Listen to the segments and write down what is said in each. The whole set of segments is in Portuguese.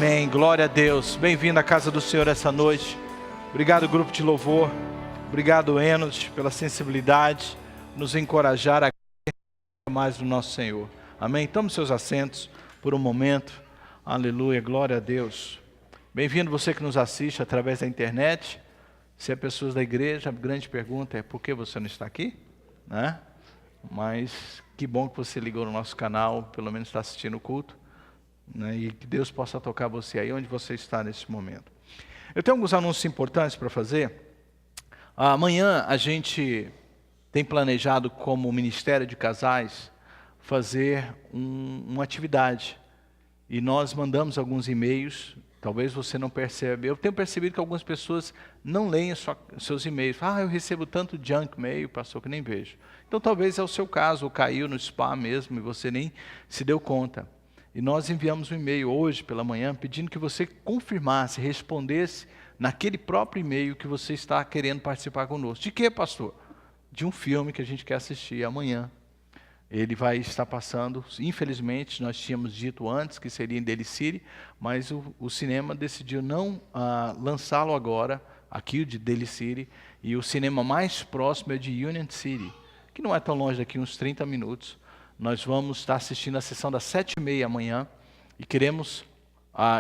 Amém, glória a Deus. Bem-vindo à casa do Senhor essa noite. Obrigado, grupo de louvor. Obrigado, Enos, pela sensibilidade, nos encorajar a mais do nosso Senhor. Amém? Tome seus assentos por um momento. Aleluia, glória a Deus. Bem-vindo você que nos assiste através da internet. Se é pessoas da igreja, a grande pergunta é: por que você não está aqui? Né? Mas que bom que você ligou no nosso canal, pelo menos está assistindo o culto. Né? E que Deus possa tocar você aí onde você está nesse momento. Eu tenho alguns anúncios importantes para fazer. Amanhã a gente tem planejado, como Ministério de Casais, fazer uma atividade. E nós mandamos alguns e-mails. Talvez você não perceba. Eu tenho percebido que algumas pessoas não leem seus e-mails. Eu recebo tanto junk mail, pastor, que nem vejo. Então talvez é o seu caso, ou caiu no spam mesmo e você nem se deu conta. E nós enviamos um e-mail hoje pela manhã pedindo que você confirmasse, respondesse naquele próprio e-mail que você está querendo participar conosco. De quê, pastor? De um filme que a gente quer assistir amanhã. Ele vai estar passando, infelizmente, nós tínhamos dito antes que seria em Daly City, mas o cinema decidiu não lançá-lo agora, aqui de Daly City, e o cinema mais próximo é de Union City, que não é tão longe daqui, uns 30 minutos. Nós vamos estar assistindo a sessão das 7h30 amanhã, e queremos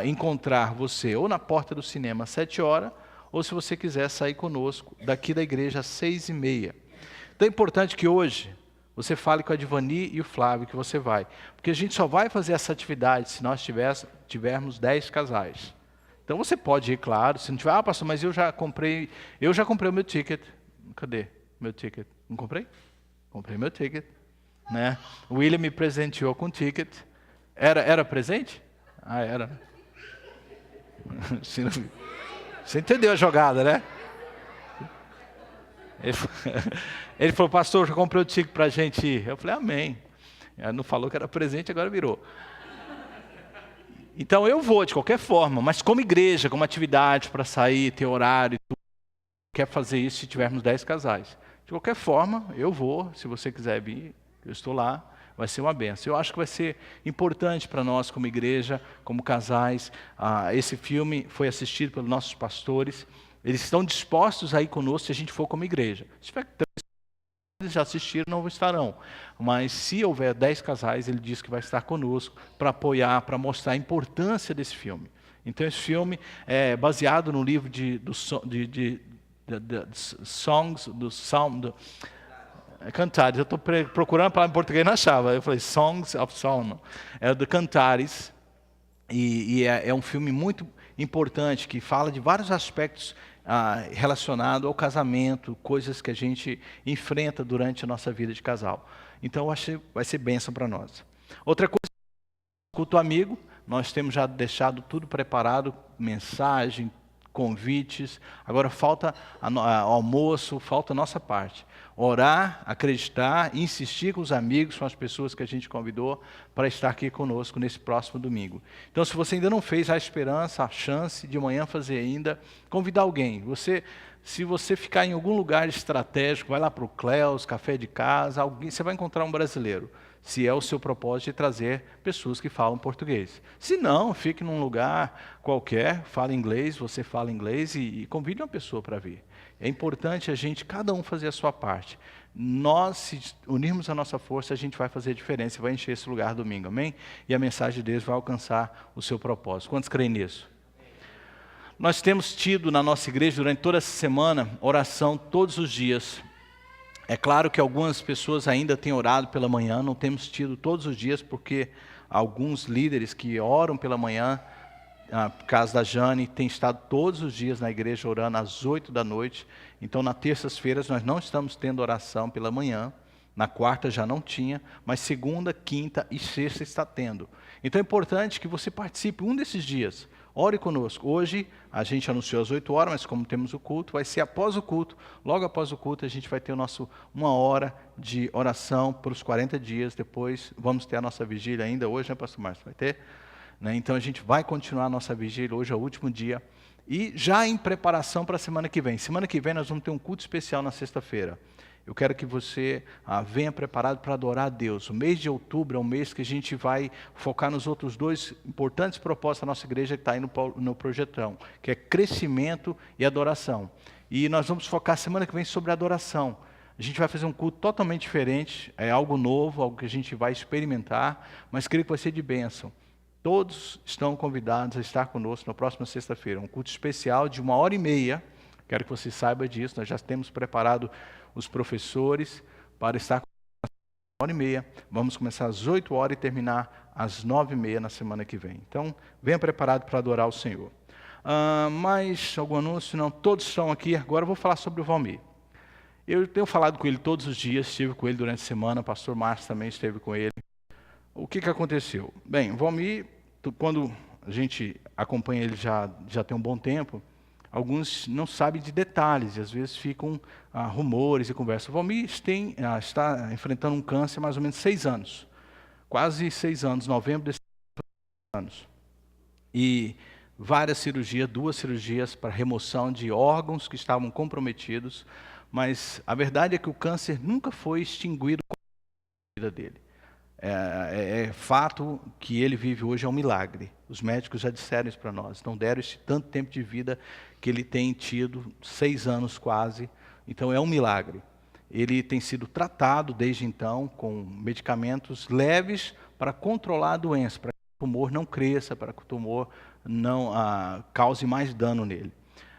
encontrar você ou na porta do cinema às 7h, ou se você quiser sair conosco daqui da igreja às 6h30. Então é importante que hoje você fale com a Divani e o Flávio que você vai. Porque a gente só vai fazer essa atividade se nós tivermos 10 casais. Então você pode ir, claro. Se não tiver, pastor, mas eu já comprei o meu ticket. Cadê meu ticket? Não comprei? Comprei meu ticket. Né? O William me presenteou com o ticket. Era presente? Era. Você entendeu a jogada, né? Ele falou: pastor, já comprei o ticket para a gente ir. Eu falei: amém. Ele não falou que era presente, agora virou. Então eu vou de qualquer forma, mas como igreja, como atividade para sair, ter horário e tudo, quer fazer isso se tivermos 10 casais. De qualquer forma, eu vou, se você quiser vir, eu estou lá, vai ser uma bênção. Eu acho que vai ser importante para nós como igreja, como casais. Esse filme foi assistido pelos nossos pastores. Eles estão dispostos a ir conosco se a gente for como igreja. Se tiver eles já assistiram, não estarão. Mas se houver 10 casais, ele diz que vai estar conosco para apoiar, para mostrar a importância desse filme. Então esse filme é baseado no livro Cantares. Eu estou procurando a palavra em português, não achava. Eu falei Songs of Solomon. É do Cantares. E é um filme muito importante, que fala de vários aspectos relacionado ao casamento, coisas que a gente enfrenta durante a nossa vida de casal. Então, eu acho que vai ser bênção para nós. Outra coisa, culto amigo, nós temos já deixado tudo preparado, mensagem, convites. Agora falta almoço, falta a nossa parte. Orar, acreditar, insistir com os amigos, com as pessoas que a gente convidou para estar aqui conosco nesse próximo domingo. Então, se você ainda não fez, há esperança, a chance de amanhã fazer ainda, convidar alguém. Se você ficar em algum lugar estratégico, vai lá para o Cleus, café de casa, você vai encontrar um brasileiro, se é o seu propósito de trazer pessoas que falam português. Se não, fique num lugar qualquer, fale inglês, você fala inglês e convide uma pessoa para vir. É importante cada um fazer a sua parte. Nós, se unirmos a nossa força, a gente vai fazer a diferença, vai encher esse lugar domingo, amém? E a mensagem de Deus vai alcançar o seu propósito. Quantos creem nisso? Nós temos tido na nossa igreja, durante toda essa semana, oração todos os dias. É claro que algumas pessoas ainda têm orado pela manhã, não temos tido todos os dias, porque alguns líderes que oram pela manhã, por causa da Jane, têm estado todos os dias na igreja orando às 8h. Então, nas terças-feiras, nós não estamos tendo oração pela manhã. Na quarta já não tinha, mas segunda, quinta e sexta está tendo. Então, é importante que você participe um desses dias. Ore conosco. Hoje, a gente anunciou às 8h, mas como temos o culto, vai ser após o culto. Logo após o culto, a gente vai ter uma hora de oração por os 40 dias. Depois, vamos ter a nossa vigília ainda hoje, né, pastor Márcio? Vai ter? Então, a gente vai continuar a nossa vigília. Hoje é o último dia. E já em preparação para a semana que vem. Semana que vem, nós vamos ter um culto especial na sexta-feira. Eu quero que você venha preparado para adorar a Deus. O mês de outubro é um mês que a gente vai focar nos outros dois importantes propósitos da nossa igreja que está aí no projetão, que é crescimento e adoração. E nós vamos focar semana que vem sobre adoração. A gente vai fazer um culto totalmente diferente, é algo novo, algo que a gente vai experimentar, mas creio que vai ser de bênção. Todos estão convidados a estar conosco na próxima sexta-feira, um culto especial de 1h30. Quero que você saiba disso, nós já temos preparado os professores para estar com nós às 1h30. Vamos começar às 8h e terminar às 9h30 na semana que vem. Então, venha preparado para adorar o Senhor. Mais algum anúncio? Não, todos estão aqui. Agora eu vou falar sobre o Valmir. Eu tenho falado com ele todos os dias, estive com ele durante a semana, o pastor Márcio também esteve com ele. O que aconteceu? Bem, o Valmir, quando a gente acompanha ele já tem um bom tempo, alguns não sabem de detalhes, e às vezes ficam rumores e conversas. O Valmir está enfrentando um câncer há mais ou menos 6 anos. Quase 6 anos, novembro desses anos. E várias cirurgias, 2 cirurgias para remoção de órgãos que estavam comprometidos, mas a verdade é que o câncer nunca foi extinguido com a vida dele. É fato que ele vive hoje é um milagre. Os médicos já disseram isso para nós. Não deram esse tanto tempo de vida que ele tem tido, 6 anos quase. Então é um milagre. Ele tem sido tratado desde então com medicamentos leves para controlar a doença, para que o tumor não cresça, para que o tumor não cause mais dano nele.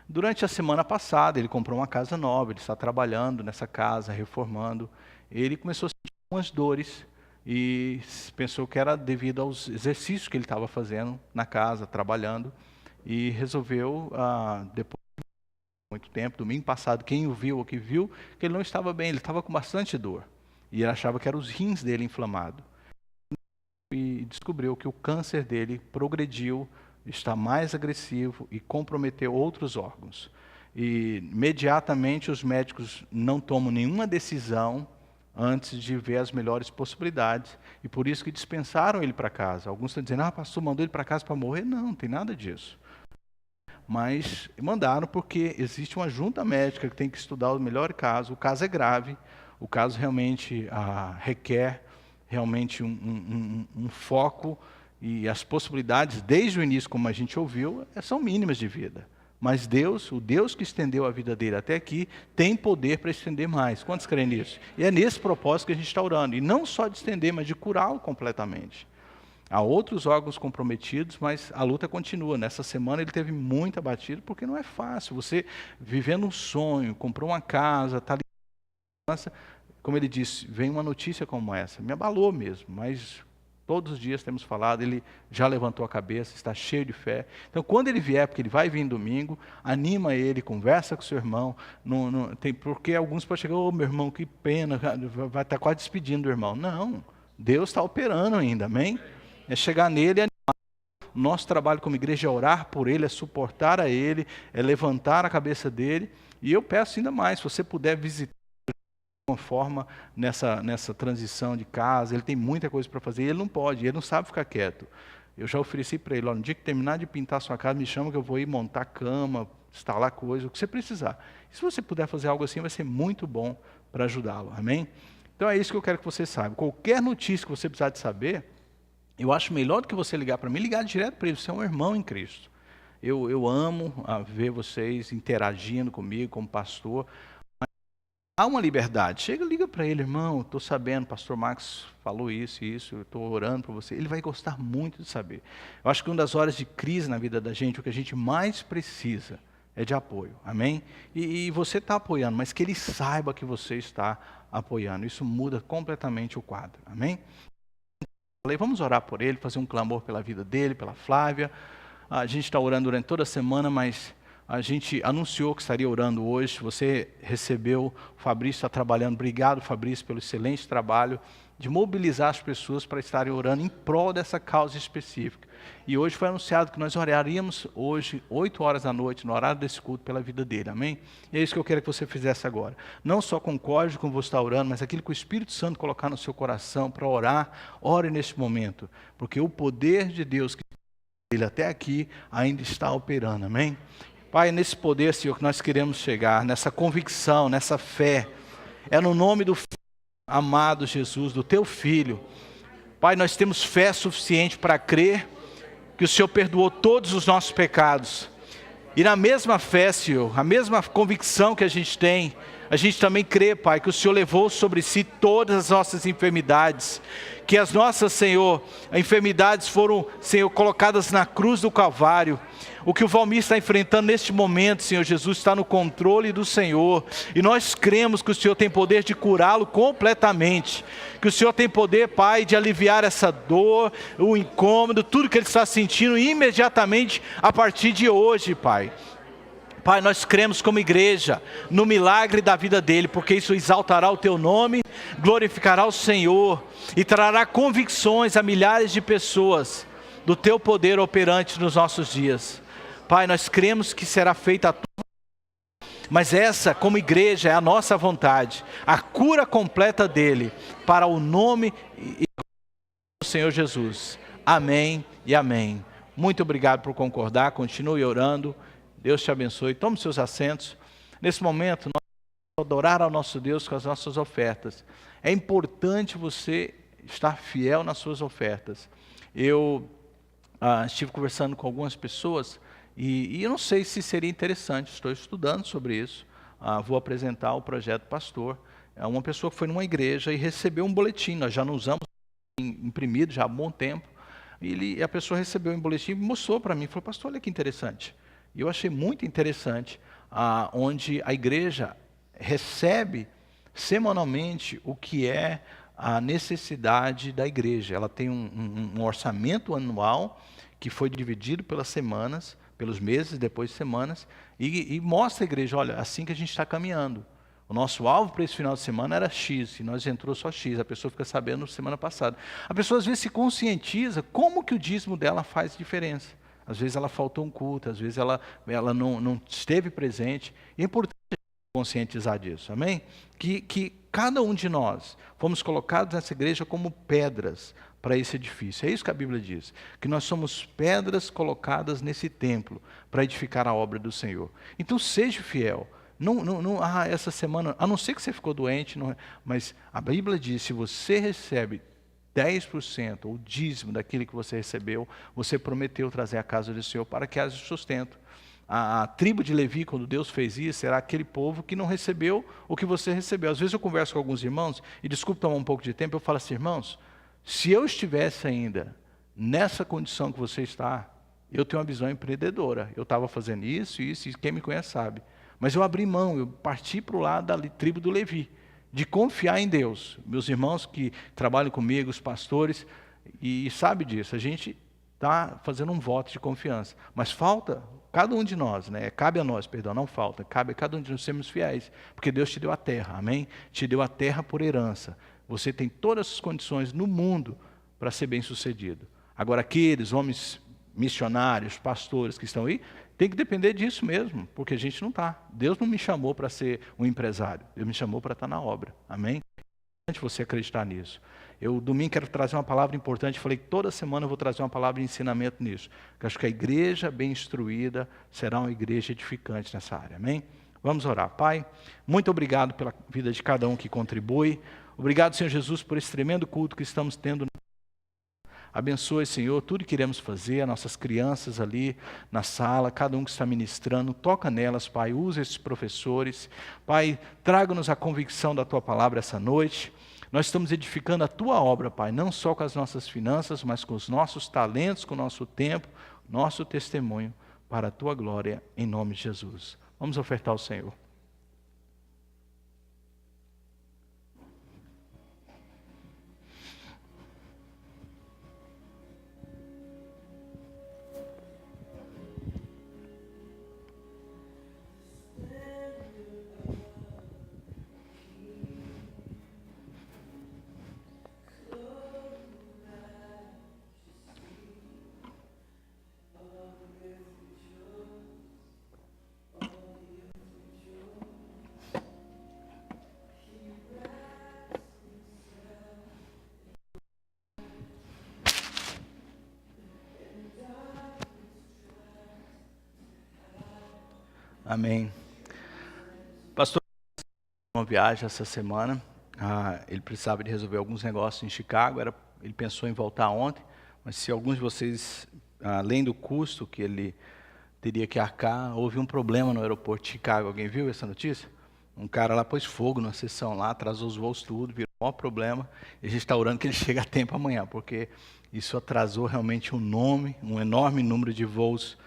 Durante a semana passada, ele comprou uma casa nova, ele está trabalhando nessa casa, reformando. Ele começou a sentir algumas dores e pensou que era devido aos exercícios que ele estava fazendo na casa, trabalhando, e resolveu, depois de muito tempo, domingo passado, quem o viu ou que viu, que ele não estava bem, ele estava com bastante dor, e ele achava que eram os rins dele inflamados. E descobriu que o câncer dele progrediu, está mais agressivo e comprometeu outros órgãos. E imediatamente os médicos não tomam nenhuma decisão antes de ver as melhores possibilidades, e por isso que dispensaram ele para casa. Alguns estão dizendo, pastor, mandou ele para casa para morrer. Não tem nada disso. Mas mandaram porque existe uma junta médica que tem que estudar o melhor caso. O caso é grave, o caso realmente requer realmente um foco, e as possibilidades, desde o início, como a gente ouviu, são mínimas de vida. Mas Deus, o Deus que estendeu a vida dele até aqui, tem poder para estender mais. Quantos creem nisso? E é nesse propósito que a gente está orando. E não só de estender, mas de curá-lo completamente. Há outros órgãos comprometidos, mas a luta continua. Nessa semana ele teve muita batida, porque não é fácil. Você vivendo um sonho, comprou uma casa, está ali. Como ele disse, vem uma notícia como essa. Me abalou mesmo, mas todos os dias temos falado, ele já levantou a cabeça, está cheio de fé. Então, quando ele vier, porque ele vai vir domingo, anima ele, conversa com seu irmão. Porque alguns podem chegar, meu irmão, que pena, vai estar quase despedindo do irmão. Não, Deus está operando ainda, amém? É chegar nele e animar. Nosso trabalho como igreja é orar por ele, é suportar a ele, é levantar a cabeça dele. E eu peço ainda mais, se você puder visitar uma forma nessa transição de casa, ele tem muita coisa para fazer, e ele não pode, ele não sabe ficar quieto. Eu já ofereci para ele, no dia que terminar de pintar a sua casa, me chama que eu vou ir montar cama, instalar coisa, o que você precisar. E se você puder fazer algo assim, vai ser muito bom para ajudá-lo, amém? Então é isso que eu quero que você saiba. Qualquer notícia que você precisar de saber, eu acho melhor do que você ligar para mim, ligar direto para ele, você é um irmão em Cristo. Eu amo ver vocês interagindo comigo como pastor. Há uma liberdade. Chega, liga para ele, irmão, estou sabendo, pastor Max falou isso e isso, eu estou orando por você. Ele vai gostar muito de saber. Eu acho que uma das horas de crise na vida da gente, o que a gente mais precisa é de apoio, amém? E você está apoiando, mas que ele saiba que você está apoiando. Isso muda completamente o quadro, amém? Vamos orar por ele, fazer um clamor pela vida dele, pela Flávia. A gente está orando durante toda a semana, mas a gente anunciou que estaria orando hoje. Você recebeu, o Fabrício está trabalhando. Obrigado, Fabrício, pelo excelente trabalho de mobilizar as pessoas para estarem orando em prol dessa causa específica. E hoje foi anunciado que nós oraríamos hoje, 8h da noite, no horário desse culto, pela vida dele, amém? E é isso que eu quero que você fizesse agora. Não só concorde com você estar orando, mas aquilo que o Espírito Santo colocar no seu coração para orar, ore neste momento. Porque o poder de Deus que ele até aqui ainda está operando, amém? Pai, nesse poder, Senhor, que nós queremos chegar, nessa convicção, nessa fé, é no nome do amado Jesus, do teu Filho. Pai, nós temos fé suficiente para crer que o Senhor perdoou todos os nossos pecados. E na mesma fé, Senhor, a mesma convicção que a gente tem, a gente também crê, Pai, que o Senhor levou sobre si todas as nossas enfermidades, que as nossas, Senhor, enfermidades foram, Senhor, colocadas na cruz do Calvário. O que o Valmir está enfrentando neste momento, Senhor Jesus, está no controle do Senhor. E nós cremos que o Senhor tem poder de curá-lo completamente. Que o Senhor tem poder, Pai, de aliviar essa dor, o incômodo, tudo que ele está sentindo imediatamente a partir de hoje, Pai. Pai, nós cremos como igreja no milagre da vida dele, porque isso exaltará o teu nome, glorificará o Senhor e trará convicções a milhares de pessoas do teu poder operante nos nossos dias. Pai, nós cremos que será feita a tua vontade, mas essa, como igreja, é a nossa vontade, a cura completa dele, para o nome do Senhor Jesus. Amém e amém. Muito obrigado por concordar, continue orando, Deus te abençoe, tome seus assentos. Nesse momento, nós vamos adorar ao nosso Deus com as nossas ofertas. É importante você estar fiel nas suas ofertas. Eu estive conversando com algumas pessoas e eu não sei se seria interessante, estou estudando sobre isso, vou apresentar o projeto pastor. Uma pessoa que foi numa igreja e recebeu um boletim, nós já não usamos imprimido já há um bom tempo, e a pessoa recebeu um boletim e mostrou para mim, falou, pastor, olha que interessante. E eu achei muito interessante, onde a igreja recebe semanalmente o que é a necessidade da igreja. Ela tem um orçamento anual que foi dividido pelas semanas, pelos meses, depois de semanas, e mostra à igreja, olha, assim que a gente está caminhando. O nosso alvo para esse final de semana era X, e nós entrou só X, a pessoa fica sabendo semana passada. A pessoa às vezes se conscientiza como que o dízimo dela faz diferença. Às vezes ela faltou um culto, às vezes ela não esteve presente. E é importante conscientizar disso, amém? Que cada um de nós fomos colocados nessa igreja como pedras para esse edifício. É isso que a Bíblia diz, que nós somos pedras colocadas nesse templo para edificar a obra do Senhor. Então seja fiel. Essa semana, a não ser que você ficou doente, mas a Bíblia diz, se você recebe 10% ou dízimo daquilo que você recebeu, você prometeu trazer à casa do Senhor para que haja sustento. A tribo de Levi, quando Deus fez isso, será aquele povo que não recebeu o que você recebeu. Às vezes eu converso com alguns irmãos, e desculpe tomar um pouco de tempo, eu falo assim, irmãos, se eu estivesse ainda nessa condição que você está, eu tenho uma visão empreendedora. Eu estava fazendo isso, e quem me conhece sabe. Mas eu abri mão, eu parti para o lado da tribo do Levi, de confiar em Deus. Meus irmãos que trabalham comigo, os pastores, e sabe disso, a gente está fazendo um voto de confiança. Mas falta cada um de nós, né? Cabe a nós, perdão, não falta, cabe a cada um de nós sermos fiéis, porque Deus te deu a terra, amém? Te deu a terra por herança. Você tem todas as condições no mundo para ser bem-sucedido. Agora, aqueles homens missionários, pastores que estão aí, tem que depender disso mesmo, porque a gente não está. Deus não me chamou para ser um empresário, Deus me chamou para estar na obra, amém? É importante você acreditar nisso. Eu, domingo, quero trazer uma palavra importante, falei que toda semana eu vou trazer uma palavra de ensinamento nisso, porque acho que a igreja bem instruída será uma igreja edificante nessa área, amém? Vamos orar. Pai, muito obrigado pela vida de cada um que contribui, obrigado, Senhor Jesus, por esse tremendo culto que estamos tendo. Abençoe, Senhor, tudo que iremos fazer, as nossas crianças ali na sala, cada um que está ministrando, toca nelas, Pai, usa esses professores. Pai, traga-nos a convicção da Tua palavra essa noite. Nós estamos edificando a Tua obra, Pai, não só com as nossas finanças, mas com os nossos talentos, com o nosso tempo, nosso testemunho, para a Tua glória, em nome de Jesus. Vamos ofertar ao Senhor. Amém. Pastor, uma viagem essa semana. Ele precisava de resolver alguns negócios em Chicago. Ele pensou em voltar ontem, mas se alguns de vocês, além do custo que ele teria que arcar, houve um problema no aeroporto de Chicago. Alguém viu essa notícia? Um cara lá pôs fogo na sessão lá, atrasou os voos tudo, virou um maior problema. E a gente está orando que ele chegue a tempo amanhã, porque isso atrasou realmente um enorme número de voos.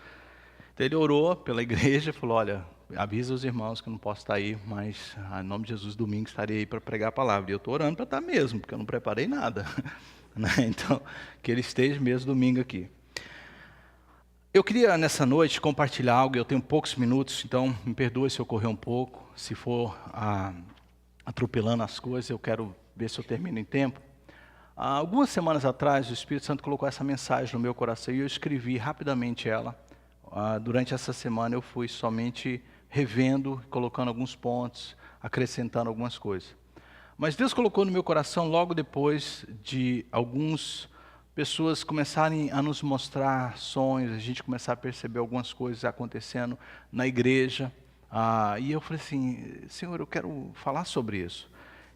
Então ele orou pela igreja, falou, olha, avisa os irmãos que eu não posso estar aí, mas em nome de Jesus, domingo estarei aí para pregar a palavra. E eu estou orando para estar mesmo, porque eu não preparei nada. Então, que ele esteja mesmo domingo aqui. Eu queria nessa noite compartilhar algo, eu tenho poucos minutos, então me perdoe se eu correr um pouco, se for atropelando as coisas, eu quero ver se eu termino em tempo. Algumas semanas atrás, o Espírito Santo colocou essa mensagem no meu coração e eu escrevi rapidamente ela. Durante essa semana eu fui somente revendo, colocando alguns pontos, acrescentando algumas coisas. Mas Deus colocou no meu coração logo depois de algumas pessoas começarem a nos mostrar sonhos, a gente começar a perceber algumas coisas acontecendo na igreja. E eu falei assim, Senhor, eu quero falar sobre isso.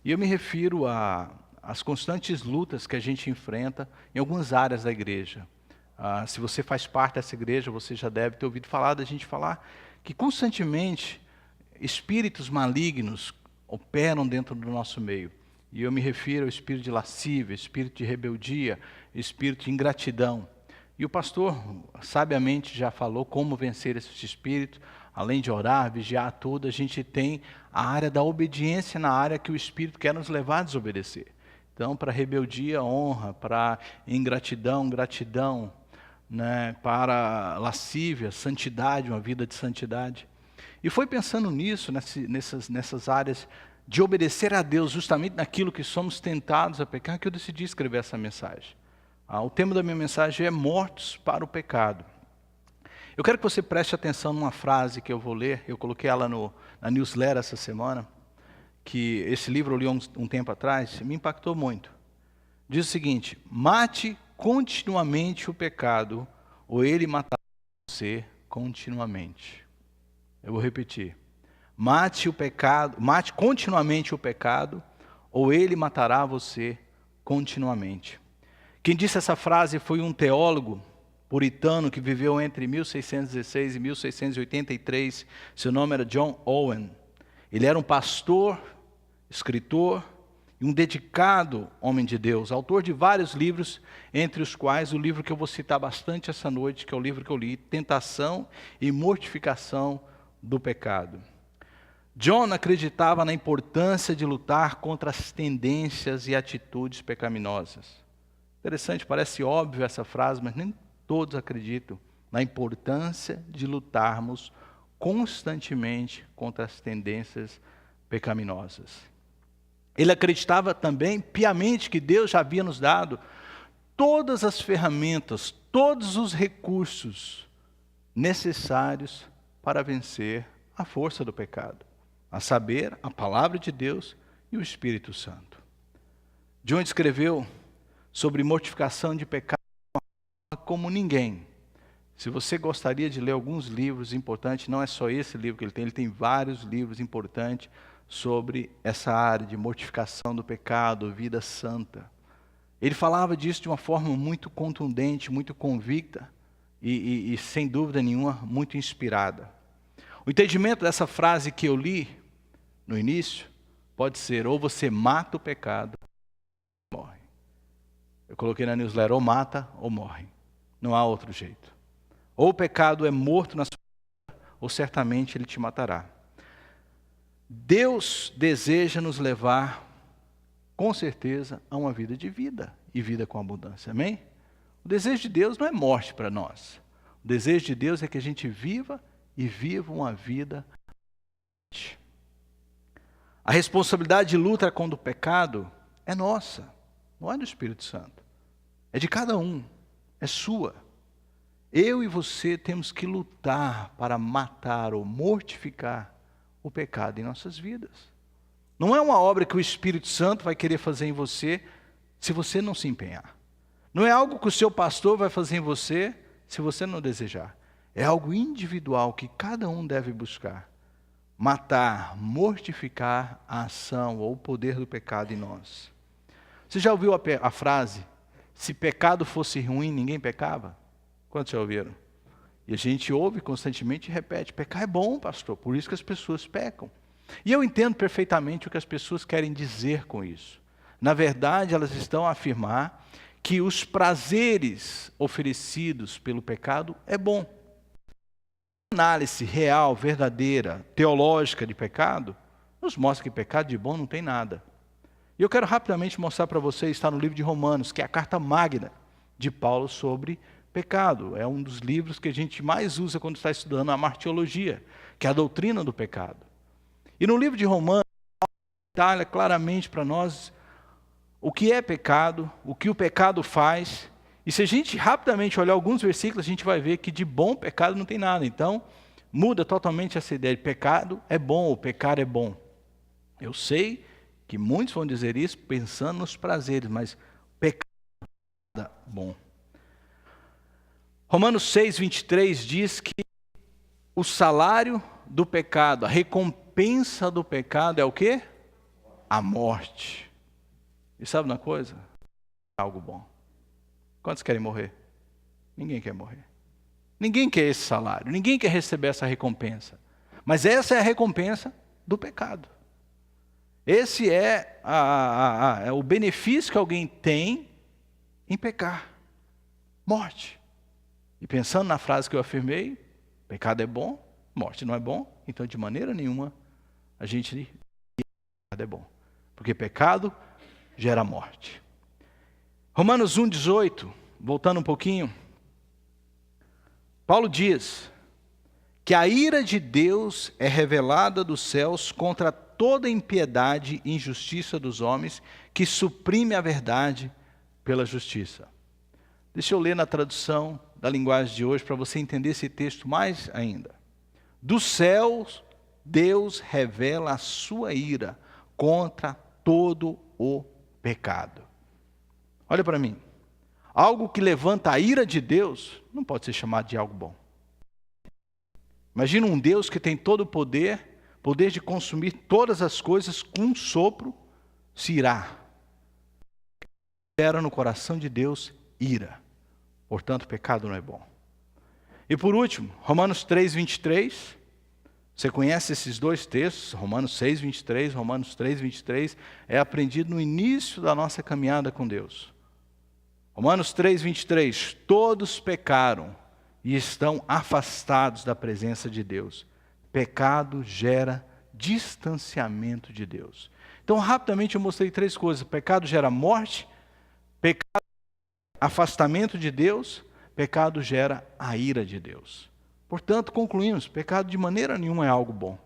E eu me refiro às constantes lutas que a gente enfrenta em algumas áreas da igreja. Se você faz parte dessa igreja, você já deve ter ouvido falar da gente falar que constantemente espíritos malignos operam dentro do nosso meio. E eu me refiro ao espírito de lascívia, espírito de rebeldia, espírito de ingratidão. E o pastor sabiamente já falou como vencer esses espíritos. Além de orar, vigiar tudo, a gente tem a área da obediência na área que o espírito quer nos levar a desobedecer. Então, para rebeldia, honra, para ingratidão, gratidão, né, para lascívia, santidade, uma vida de santidade. E foi pensando nisso, nessas áreas de obedecer a Deus, justamente naquilo que somos tentados a pecar, que eu decidi escrever essa mensagem. O tema da minha mensagem é Mortos para o Pecado. Eu quero que você preste atenção numa frase que eu vou ler, eu coloquei ela na newsletter essa semana, que esse livro eu li um tempo atrás, me impactou muito. Diz o seguinte, mate continuamente o pecado, ou ele matará você continuamente. Eu vou repetir. Mate continuamente o pecado, ou ele matará você continuamente. Quem disse essa frase foi um teólogo puritano que viveu entre 1616 e 1683. Seu nome era John Owen. Ele era um pastor, escritor e um dedicado homem de Deus, autor de vários livros, entre os quais o livro que eu vou citar bastante essa noite, que é o livro que eu li, Tentação e Mortificação do Pecado. John acreditava na importância de lutar contra as tendências e atitudes pecaminosas. Interessante, parece óbvio essa frase, mas nem todos acreditam na importância de lutarmos constantemente contra as tendências pecaminosas. Ele acreditava também piamente que Deus já havia nos dado todas as ferramentas, todos os recursos necessários para vencer a força do pecado. A saber, a palavra de Deus e o Espírito Santo. John escreveu sobre mortificação de pecado como ninguém. Se você gostaria de ler alguns livros importantes, não é só esse livro que ele tem vários livros importantes sobre essa área de mortificação do pecado, vida santa. Ele falava disso de uma forma muito contundente, muito convicta e sem dúvida nenhuma, muito inspirada. O entendimento dessa frase que eu li no início pode ser ou você mata o pecado ou morre. Eu coloquei na newsletter, ou mata ou morre. Não há outro jeito. Ou o pecado é morto na sua vida, ou certamente ele te matará. Deus deseja nos levar, com certeza, a uma vida de vida, e vida com abundância, amém? O desejo de Deus não é morte para nós. O desejo de Deus é que a gente viva e viva uma vida. A responsabilidade de luta contra o pecado é nossa, não é do Espírito Santo. É de cada um, é sua. Eu e você temos que lutar para matar ou mortificar o pecado em nossas vidas. Não é uma obra que o Espírito Santo vai querer fazer em você se você não se empenhar. Não é algo que o seu pastor vai fazer em você se você não desejar. É algo individual que cada um deve buscar. matar, mortificar a ação ou o poder do pecado em nós. Você já ouviu a frase, se pecado fosse ruim, ninguém pecava? Quantos já ouviram? E a gente ouve constantemente e repete, pecar é bom, pastor, por isso que as pessoas pecam. E eu entendo perfeitamente o que as pessoas querem dizer com isso. Na verdade, elas estão a afirmar que os prazeres oferecidos pelo pecado é bom. A análise real, verdadeira, teológica de pecado, nos mostra que pecado de bom não tem nada. E eu quero rapidamente mostrar para vocês, está no livro de Romanos, que é a carta magna de Paulo sobre pecado. É um dos livros que a gente mais usa quando está estudando a martiologia, que é a doutrina do pecado. E no livro de Romanos, Paulo detalha claramente para nós o que é pecado, o que o pecado faz. E se a gente rapidamente olhar alguns versículos, a gente vai ver que de bom pecado não tem nada. Então, muda totalmente essa ideia de pecado é bom, o pecado é bom. Eu sei que muitos vão dizer isso pensando nos prazeres, mas pecado é bom. Romanos 6, 23 diz que o salário do pecado, a recompensa do pecado é o quê? A morte. E sabe uma coisa? Algo bom. Quantos querem morrer? Ninguém quer morrer. Ninguém quer esse salário, ninguém quer receber essa recompensa. Mas essa é a recompensa do pecado. Esse é o benefício que alguém tem em pecar. Morte. E pensando na frase que eu afirmei, pecado é bom, morte não é bom, então de maneira nenhuma a gente pecado é bom. Porque pecado gera morte. Romanos 1,18, voltando um pouquinho, Paulo diz que a ira de Deus é revelada dos céus contra toda impiedade e injustiça dos homens que suprime a verdade pela justiça. Deixa eu ler na tradução da linguagem de hoje para você entender esse texto mais ainda. Dos céus, Deus revela a sua ira contra todo o pecado. Olha para mim. Algo que levanta a ira de Deus não pode ser chamado de algo bom. Imagina um Deus que tem todo o poder de consumir todas as coisas com um sopro, se irá. Gera no coração de Deus ira. Portanto, pecado não é bom. E por último, Romanos 3, 23. Você conhece esses dois textos, Romanos 6, 23, Romanos 3, 23. É aprendido no início da nossa caminhada com Deus. Romanos 3, 23. Todos pecaram e estão afastados da presença de Deus. Pecado gera distanciamento de Deus. Então, rapidamente eu mostrei três coisas. Pecado gera morte, pecado afastamento de Deus, pecado gera a ira de Deus. Portanto, concluímos, pecado de maneira nenhuma é algo bom.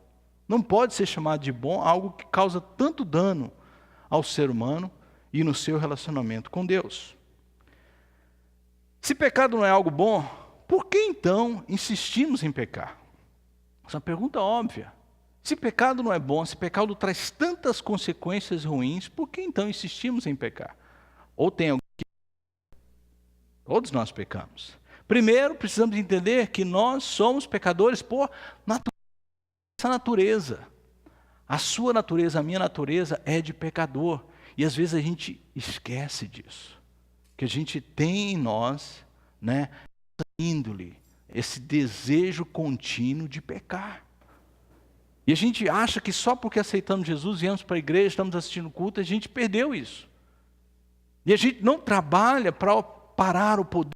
Não pode ser chamado de bom algo que causa tanto dano ao ser humano e no seu relacionamento com Deus. Se pecado não é algo bom, por que então insistimos em pecar? Essa é uma pergunta óbvia. Se pecado não é bom, se pecado traz tantas consequências ruins, por que então insistimos em pecar? Ou tem alguém que... Todos nós pecamos. Primeiro, precisamos entender que nós somos pecadores por natureza. A sua natureza, a minha natureza é de pecador. E às vezes a gente esquece disso. Que a gente tem em nós, essa índole, esse desejo contínuo de pecar. E a gente acha que só porque aceitamos Jesus, viemos para a igreja, estamos assistindo culto, a gente perdeu isso. E a gente não trabalha para parar o poder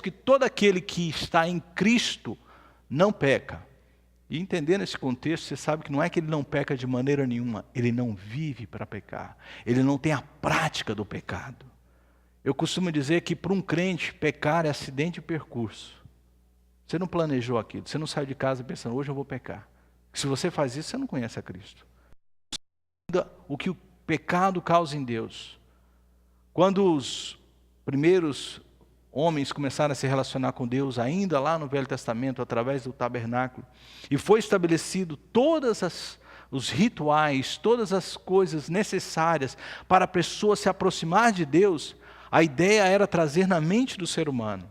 que todo aquele que está em Cristo não peca. E entendendo esse contexto, você sabe que não é que ele não peca de maneira nenhuma, ele não vive para pecar, ele não tem a prática do pecado. Eu costumo dizer que para um crente, pecar é acidente de percurso. Você não planejou aquilo, você não saiu de casa pensando, hoje eu vou pecar. Se você faz isso, você não conhece a Cristo. O que o pecado causa em Deus. Quando os primeiros homens começaram a se relacionar com Deus, ainda lá no Velho Testamento, através do tabernáculo, e foi estabelecido os rituais, todas as coisas necessárias para a pessoa se aproximar de Deus, a ideia era trazer na mente do ser humano.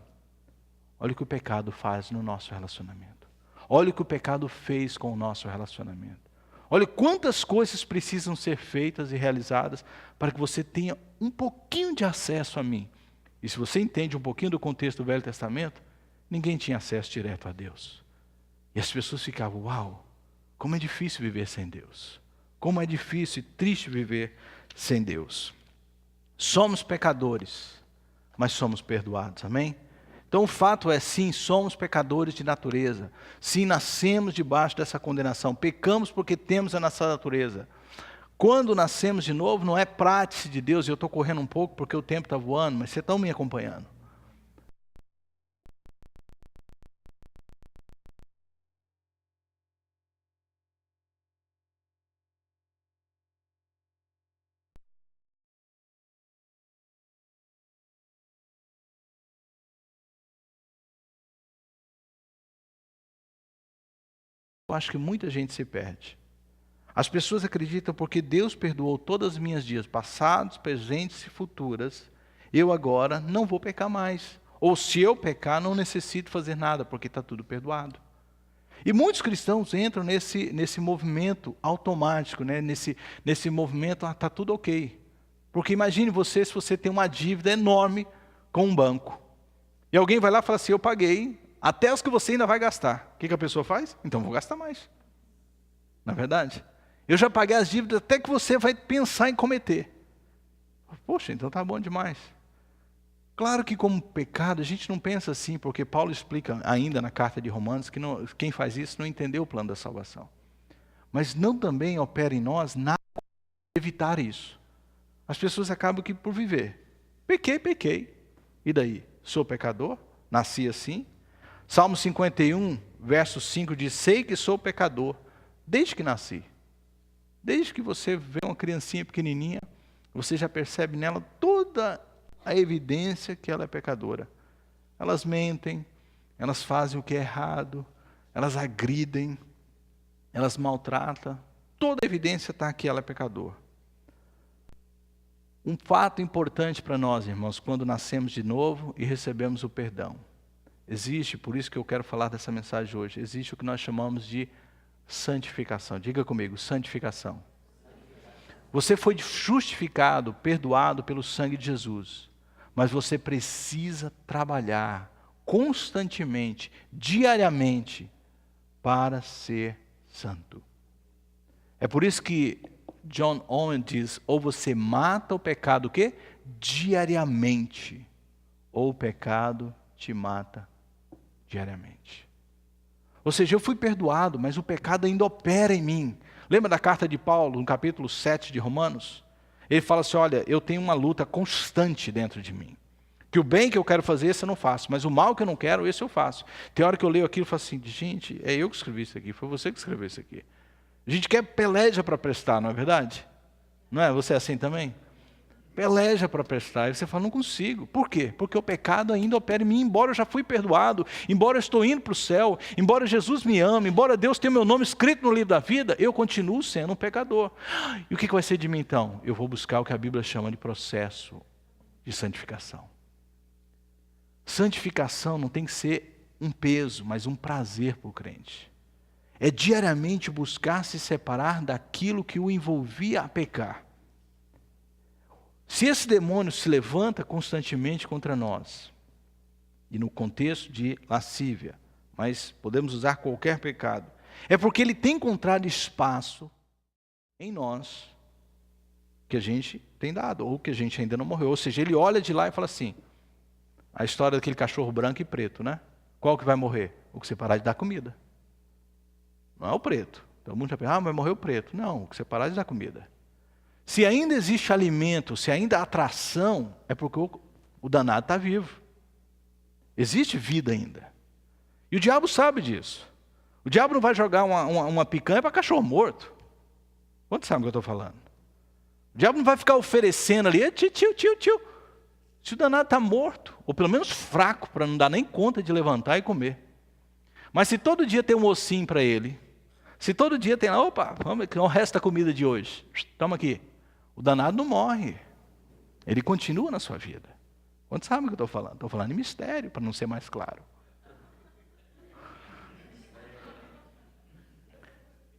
Olha o que o pecado faz no nosso relacionamento. Olha o que o pecado fez com o nosso relacionamento. Olha quantas coisas precisam ser feitas e realizadas para que você tenha um pouquinho de acesso a mim. E se você entende um pouquinho do contexto do Velho Testamento, ninguém tinha acesso direto a Deus. E as pessoas ficavam, uau, como é difícil viver sem Deus. Como é difícil e triste viver sem Deus. Somos pecadores, mas somos perdoados, amém? Então o fato é, sim, somos pecadores de natureza. Sim, nascemos debaixo dessa condenação. Pecamos porque temos a nossa natureza. Quando nascemos de novo, não é prática de Deus, e eu estou correndo um pouco porque o tempo está voando, mas vocês estão me acompanhando. Eu acho que muita gente se perde. As pessoas acreditam porque Deus perdoou todos os meus dias, passados, presentes e futuras, eu agora não vou pecar mais. Ou se eu pecar, não necessito fazer nada, porque está tudo perdoado. E muitos cristãos entram nesse movimento automático, né? nesse movimento, está tudo ok. Porque imagine você, se você tem uma dívida enorme com um banco. E alguém vai lá e fala assim, eu paguei, até os que você ainda vai gastar. O que a pessoa faz? Então vou gastar mais. Não é verdade? Eu já paguei as dívidas até que você vai pensar em cometer. Poxa, então está bom demais. Claro que como pecado a gente não pensa assim, porque Paulo explica ainda na carta de Romanos que quem faz isso não entendeu o plano da salvação. Mas não também opera em nós nada para evitar isso. As pessoas acabam que por viver. Pequei. E daí? Sou pecador? Nasci assim? Salmo 51, verso 5 diz, sei que sou pecador, desde que nasci. Desde que você vê uma criancinha pequenininha, você já percebe nela toda a evidência que ela é pecadora. Elas mentem, elas fazem o que é errado, elas agridem, elas maltratam. Toda a evidência está que ela é pecador. Um fato importante para nós, irmãos, quando nascemos de novo e recebemos o perdão. Existe, por isso que eu quero falar dessa mensagem hoje, existe o que nós chamamos de santificação. Diga comigo, santificação. Você foi justificado, perdoado pelo sangue de Jesus, mas você precisa trabalhar constantemente, diariamente, para ser santo. É por isso que John Owen diz, ou você mata o pecado, o quê? Diariamente, ou o pecado te mata diariamente. Ou seja, eu fui perdoado, mas o pecado ainda opera em mim. Lembra da carta de Paulo, no capítulo 7 de Romanos? Ele fala assim, olha, eu tenho uma luta constante dentro de mim. Que o bem que eu quero fazer, esse eu não faço, mas o mal que eu não quero, esse eu faço. Tem hora que eu leio aquilo e falo assim, gente, é eu que escrevi isso aqui, foi você que escreveu isso aqui. A gente quer peleja para prestar, não é verdade? Não é? Você é assim também? Peleja para prestar. E você fala, não consigo. Por quê? Porque o pecado ainda opera em mim, embora eu já fui perdoado, embora eu estou indo para o céu, embora Jesus me ame, embora Deus tenha meu nome escrito no livro da vida, eu continuo sendo um pecador. E o que vai ser de mim então? Eu vou buscar o que a Bíblia chama de processo de santificação. Santificação não tem que ser um peso, mas um prazer para o crente. É diariamente buscar se separar daquilo que o envolvia a pecar. Se esse demônio se levanta constantemente contra nós, e no contexto de lascívia, mas podemos usar qualquer pecado, é porque ele tem encontrado espaço em nós que a gente tem dado, ou que a gente ainda não morreu. Ou seja, ele olha de lá e fala assim, A história daquele cachorro branco e preto, né? Qual que vai morrer? O que você parar de dar comida. Não é o preto. Todo mundo já pensa, vai morrer o preto. Não, o que você parar de dar comida. Se ainda existe alimento, se ainda há atração, é porque o danado está vivo. Existe vida ainda. E o diabo sabe disso. O diabo não vai jogar uma picanha para cachorro morto. Quantos sabem o que eu estou falando? O diabo não vai ficar oferecendo ali, tio. Se o danado está morto, ou pelo menos fraco, para não dar nem conta de levantar e comer. Mas se todo dia tem um ossinho para ele, se todo dia tem, opa, vamos, o resto da comida de hoje, toma aqui. O danado não morre. Ele continua na sua vida. Quantos sabem o que eu estou falando? Estou falando em mistério, para não ser mais claro.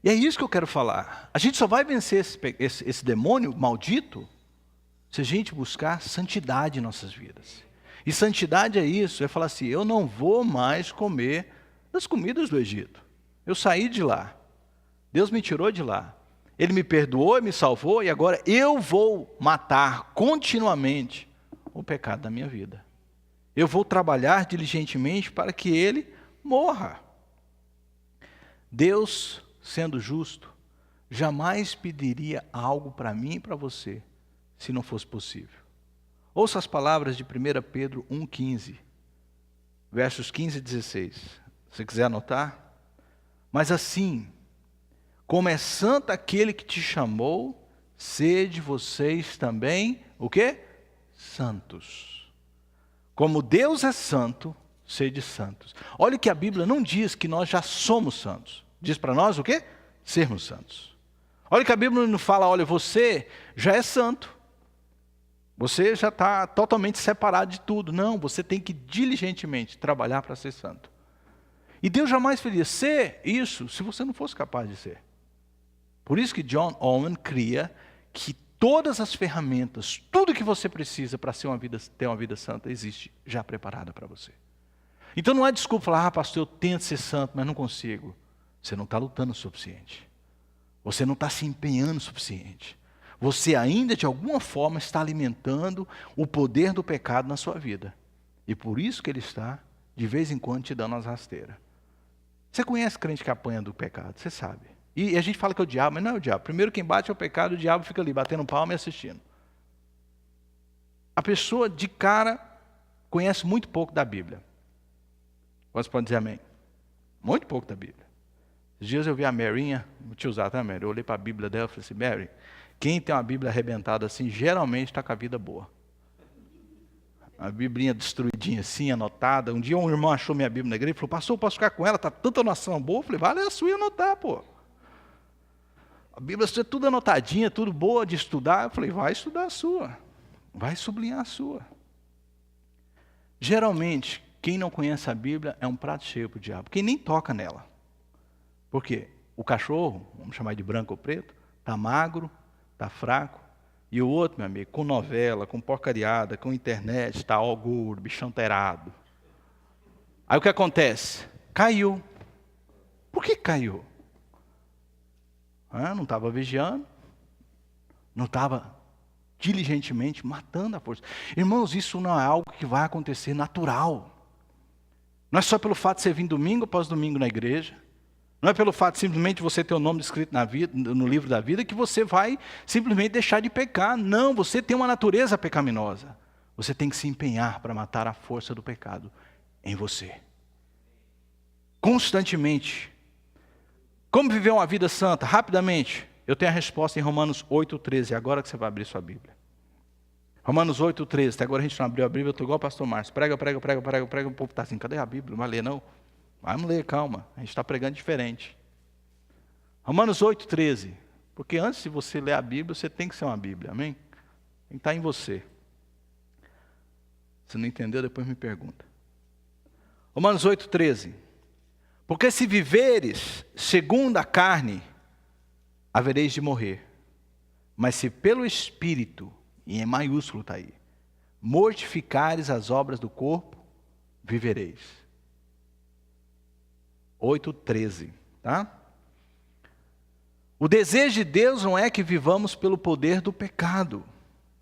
E é isso que eu quero falar. A gente só vai vencer esse demônio maldito se a gente buscar santidade em nossas vidas. E santidade é isso, é falar assim, eu não vou mais comer das comidas do Egito. Eu saí de lá. Deus me tirou de lá. Ele me perdoou, me salvou, e agora eu vou matar continuamente o pecado da minha vida. Eu vou trabalhar diligentemente para que ele morra. Deus, sendo justo, jamais pediria algo para mim e para você, se não fosse possível. Ouça as palavras de 1 Pedro 1,15, versos 15 e 16. Se você quiser anotar. Mas assim, como é santo aquele que te chamou, sede vocês também, o quê? Santos. Como Deus é santo, sede santos. Olha que a Bíblia não diz que nós já somos santos. Diz para nós o quê? Sermos santos. Olha que a Bíblia não fala, olha, você já é santo. Você já está totalmente separado de tudo. Não, você tem que diligentemente trabalhar para ser santo. E Deus jamais faria ser isso se você não fosse capaz de ser. Por isso que John Owen cria que todas as ferramentas, tudo que você precisa para ter uma vida santa, existe já preparada para você. Então não há desculpa falar, pastor, eu tento ser santo, mas não consigo. Você não está lutando o suficiente. Você não está se empenhando o suficiente. Você ainda, de alguma forma, está alimentando o poder do pecado na sua vida. E por isso que ele está, de vez em quando, te dando as rasteiras. Você conhece crente que apanha do pecado, você sabe. E a gente fala que é o diabo, mas não é o diabo. Primeiro quem bate é o pecado, o diabo fica ali, batendo palma e assistindo. A pessoa, de cara, conhece muito pouco da Bíblia. Você pode dizer amém? Muito pouco da Bíblia. Esses dias eu vi a Marinha, vou te usar, tá, Mary? Eu olhei para a Bíblia dela e falei assim, Mary, quem tem uma Bíblia arrebentada assim, geralmente está com a vida boa. A Biblinha destruidinha assim, anotada. Um dia um irmão achou minha Bíblia na igreja e falou, pastor, eu posso ficar com ela? Está tanta noção boa. Eu falei, vale a sua e anotar, pô. A Bíblia é tudo anotadinha, tudo boa de estudar. Eu falei, vai estudar a sua. Vai sublinhar a sua. Geralmente, quem não conhece a Bíblia é um prato cheio para o diabo. Quem nem toca nela. Por quê? O cachorro, vamos chamar de branco ou preto, está magro, está fraco. E o outro, meu amigo, com novela, com porcariada, com internet, está ó gordo, bichão terado. Aí o que acontece? Caiu. Por que caiu? Não estava vigiando, não estava diligentemente matando a força. Irmãos, isso não é algo que vai acontecer natural. Não é só pelo fato de você vir domingo após domingo na igreja. Não é pelo fato de simplesmente você ter o nome escrito no livro da vida que você vai simplesmente deixar de pecar. Não, você tem uma natureza pecaminosa. Você tem que se empenhar para matar a força do pecado em você. Constantemente. Como viver uma vida santa? Rapidamente. Eu tenho a resposta em Romanos 8,13. É agora que você vai abrir sua Bíblia. Romanos 8,13. Até agora a gente não abriu a Bíblia, eu estou igual o pastor Márcio. Prega. O povo está assim, cadê a Bíblia? Não vai ler não? Vamos ler, calma. A gente está pregando diferente. Romanos 8,13. Porque antes de você ler a Bíblia, você tem que ser uma Bíblia, amém? Tem que estar em você. Se não entendeu, depois me pergunta. Romanos 8,13. Porque se viveres segundo a carne, havereis de morrer. Mas se pelo Espírito, e em maiúsculo está aí, mortificares as obras do corpo, vivereis. 8,13, tá? O desejo de Deus não é que vivamos pelo poder do pecado,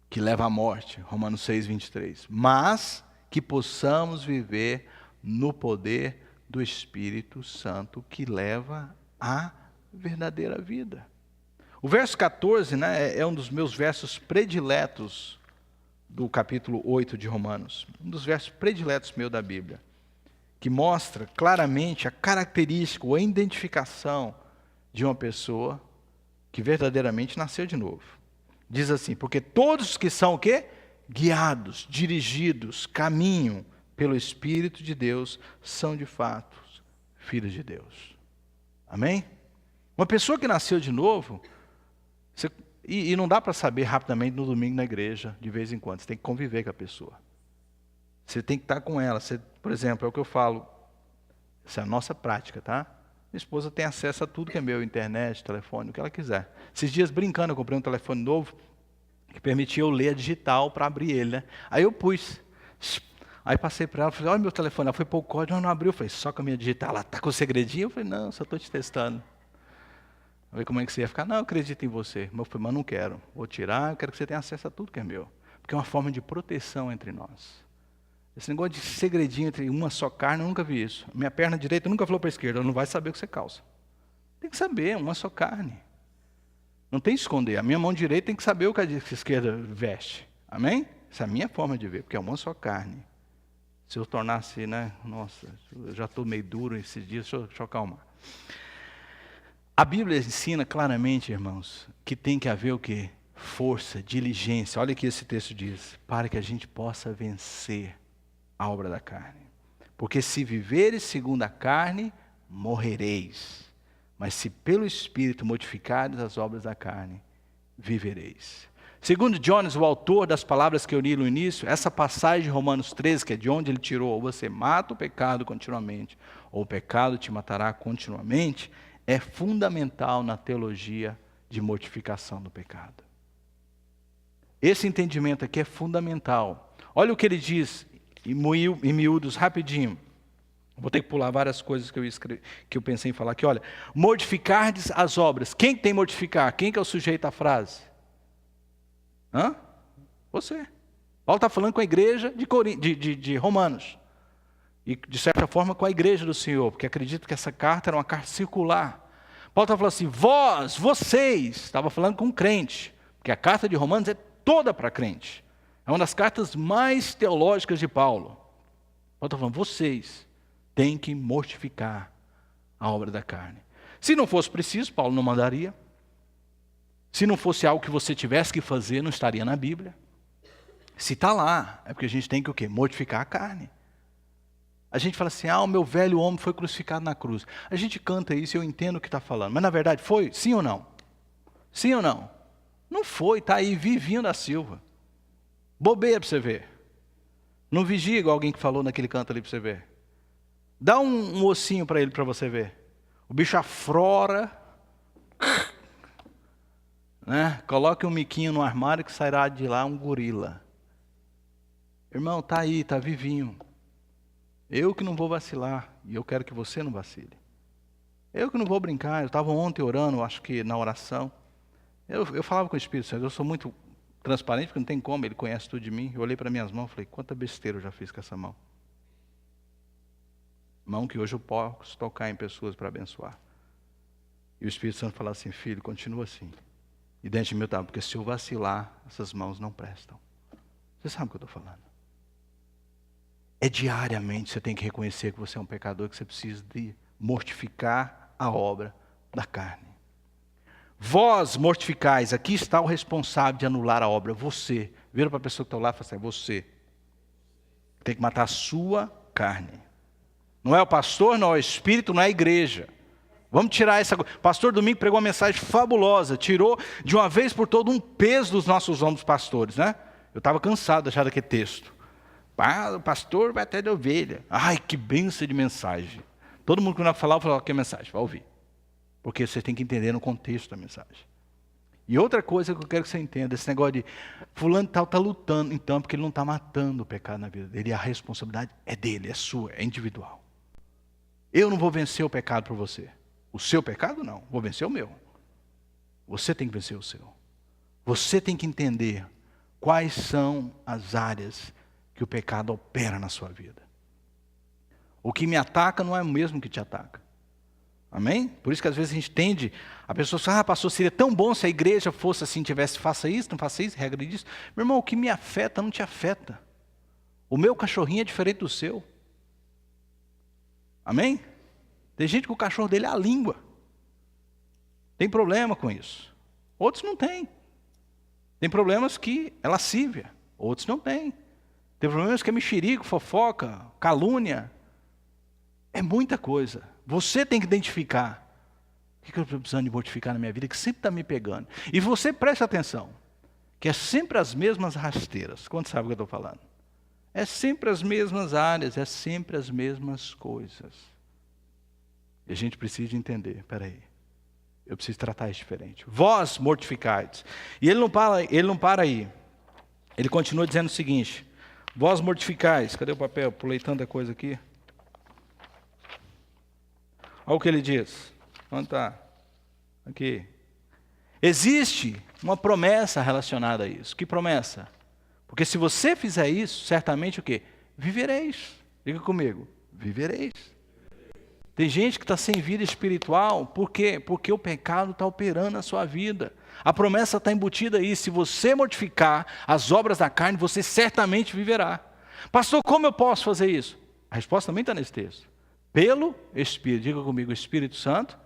que leva à morte, Romanos 6,23, mas que possamos viver no poder do Espírito Santo que leva à verdadeira vida. O verso 14, né, é um dos meus versos prediletos do capítulo 8 de Romanos. Um dos versos prediletos meu da Bíblia, que mostra claramente a característica ou a identificação de uma pessoa que verdadeiramente nasceu de novo. Diz assim: porque todos que são o quê? Guiados, dirigidos, caminham pelo Espírito de Deus, são de fato filhos de Deus. Amém? Uma pessoa que nasceu de novo, e não dá para saber rapidamente no domingo na igreja, de vez em quando, você tem que conviver com a pessoa. Você tem que estar com ela. Por exemplo, é o que eu falo, essa é a nossa prática, tá? Minha esposa tem acesso a tudo que é meu, internet, telefone, o que ela quiser. Esses dias, brincando, eu comprei um telefone novo, que permitia eu ler a digital para abrir ele, né? Aí eu pus. Aí passei para ela, falei, olha meu telefone. Ela foi pôr o código, não abriu. Eu falei, só com a minha digital. Ela está com o segredinho? Eu falei, não, só estou te testando. Eu falei, como é que você ia ficar? Não, eu acredito em você. Eu falei, mas não quero. Vou tirar, eu quero que você tenha acesso a tudo que é meu. Porque é uma forma de proteção entre nós. Esse negócio de segredinho entre uma só carne, eu nunca vi isso. Minha perna direita nunca falou para a esquerda, não vai saber o que você calça. Tem que saber, uma só carne. Não tem que esconder. A minha mão direita tem que saber o que a esquerda veste. Amém? Essa é a minha forma de ver, porque é uma só carne. Se eu tornasse, né? Nossa, eu já estou meio duro esses dias, deixa eu acalmar. A Bíblia ensina claramente, irmãos, que tem que haver o quê? Força, diligência. Olha o que esse texto diz. Para que a gente possa vencer a obra da carne. Porque se viveres segundo a carne, morrereis. Mas se pelo Espírito modificares as obras da carne, vivereis. Segundo Jones, o autor das palavras que eu li no início, essa passagem de Romanos 13, que é de onde ele tirou, ou você mata o pecado continuamente, ou o pecado te matará continuamente, é fundamental na teologia de mortificação do pecado. Esse entendimento aqui é fundamental. Olha o que ele diz, em miúdos, rapidinho. Vou ter que pular várias coisas que eu pensei em falar aqui. Olha, mortificardes as obras. Quem tem mortificar? Quem que é o sujeito à frase? Hã? Você. Paulo está falando com a igreja de Romanos. E, de certa forma, com a igreja do Senhor. Porque acredito que essa carta era uma carta circular. Paulo está falando assim, vocês. Estava falando com um crente. Porque a carta de Romanos é toda para crente. É uma das cartas mais teológicas de Paulo. Paulo está falando, vocês têm que mortificar a obra da carne. Se não fosse preciso, Paulo não mandaria. Se não fosse algo que você tivesse que fazer, não estaria na Bíblia. Se está lá, é porque a gente tem que o quê? Mortificar a carne. A gente fala assim, o meu velho homem foi crucificado na cruz. A gente canta isso e eu entendo o que está falando. Mas na verdade foi? Sim ou não? Sim ou não? Não foi, está aí, vivinho da Silva. Bobeira para você ver. Não vigia igual alguém que falou naquele canto ali para você ver. Dá um ossinho para ele para você ver. O bicho aflora. Né? Coloque um miquinho no armário que sairá de lá um gorila. Irmão, está aí, está vivinho. Eu que não vou vacilar. E eu quero que você não vacile. Eu que não vou brincar. Eu estava ontem orando, acho que na oração. Eu falava com o Espírito Santo, eu sou muito transparente, porque não tem como, ele conhece tudo de mim. Eu olhei para minhas mãos e falei, quanta besteira eu já fiz com essa mão. Mão que hoje eu posso tocar em pessoas para abençoar. E o Espírito Santo falava assim, filho, continua assim. E dentro de mim eu estava, porque se eu vacilar, essas mãos não prestam. Você sabe o que eu estou falando. É diariamente, você tem que reconhecer que você é um pecador, que você precisa de mortificar a obra da carne. Vós mortificais, aqui está o responsável de anular a obra, você. Vira para a pessoa que está lá e fala assim, você. Tem que matar a sua carne. Não é o pastor, não é o espírito, não é a igreja. Vamos tirar essa coisa. Pastor Domingo pregou uma mensagem fabulosa, tirou de uma vez por toda um peso dos nossos ombros pastores, né? Eu estava cansado de achar daquele texto. O pastor vai até de ovelha. Ai, que bênção de mensagem. Todo mundo que não falar, eu vou falar, que mensagem? Vai ouvir. Porque você tem que entender no contexto da mensagem. E outra coisa que eu quero que você entenda, esse negócio de fulano tal está lutando, então, porque ele não está matando o pecado na vida dele, e a responsabilidade é dele, é sua, é individual. Eu não vou vencer o pecado por você. O seu pecado não, vou vencer o meu. Você tem que vencer o seu. Você tem que entender quais são as áreas que que o pecado opera na sua vida. O que me ataca não é o mesmo que te ataca. Amém? Por isso que às vezes a gente tende, a pessoa fala, pastor, seria tão bom se a igreja fosse assim, tivesse, faça isso, não faça isso, regra disso. Meu irmão, o que me afeta não te afeta. O meu cachorrinho é diferente do seu. Amém? Tem gente que o cachorro dele é a língua. Tem problema com isso. Outros não têm. Tem problemas que é lascívia. Outros não têm. Tem problemas que é mexerico, fofoca, calúnia. É muita coisa. Você tem que identificar. O que eu estou precisando de mortificar na minha vida, que sempre está me pegando. E você preste atenção, que é sempre as mesmas rasteiras. Quanto sabe o que eu estou falando? É sempre as mesmas áreas, é sempre as mesmas coisas. E a gente precisa entender, espera aí, eu preciso tratar isso diferente. Vós mortificais. E ele não para aí. Ele continua dizendo o seguinte: vós mortificais. Cadê o papel? Pulei tanta coisa aqui. Olha o que ele diz. Onde está? Aqui. Existe uma promessa relacionada a isso. Que promessa? Porque se você fizer isso, certamente o quê? Vivereis. Diga comigo. Vivereis. Tem gente que está sem vida espiritual. Por quê? Porque o pecado está operando na sua vida. A promessa está embutida aí. Se você mortificar as obras da carne, você certamente viverá. Pastor, como eu posso fazer isso? A resposta também está nesse texto. Pelo Espírito. Diga comigo, o Espírito Santo.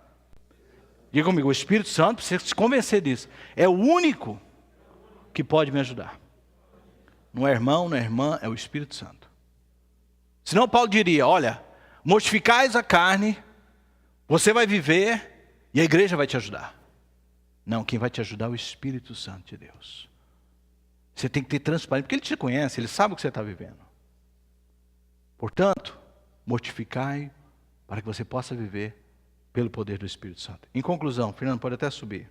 Diga comigo, o Espírito Santo, precisa se convencer disso. É o único que pode me ajudar. Não é irmão, não é irmã, é o Espírito Santo. Senão Paulo diria, olha, mortificais a carne, você vai viver e a igreja vai te ajudar. Não, quem vai te ajudar é o Espírito Santo de Deus. Você tem que ter transparência, porque Ele te conhece, Ele sabe o que você está vivendo. Portanto, mortificai para que você possa viver pelo poder do Espírito Santo. Em conclusão, Fernando, pode até subir.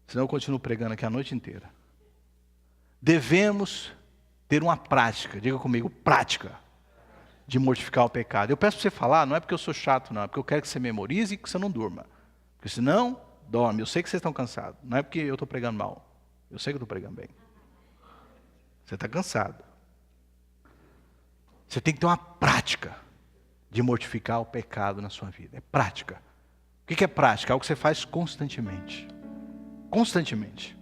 Senão eu continuo pregando aqui a noite inteira. Devemos ter uma prática, diga comigo, prática, de mortificar o pecado. Eu peço para você falar, não é porque eu sou chato, não, é porque eu quero que você memorize e que você não durma. Porque senão, dorme. Eu sei que vocês estão cansados. Não é porque eu estou pregando mal. Eu sei que eu estou pregando bem. Você está cansado. Você tem que ter uma prática de mortificar o pecado na sua vida. É prática. O que é prática? É algo que você faz constantemente. Constantemente.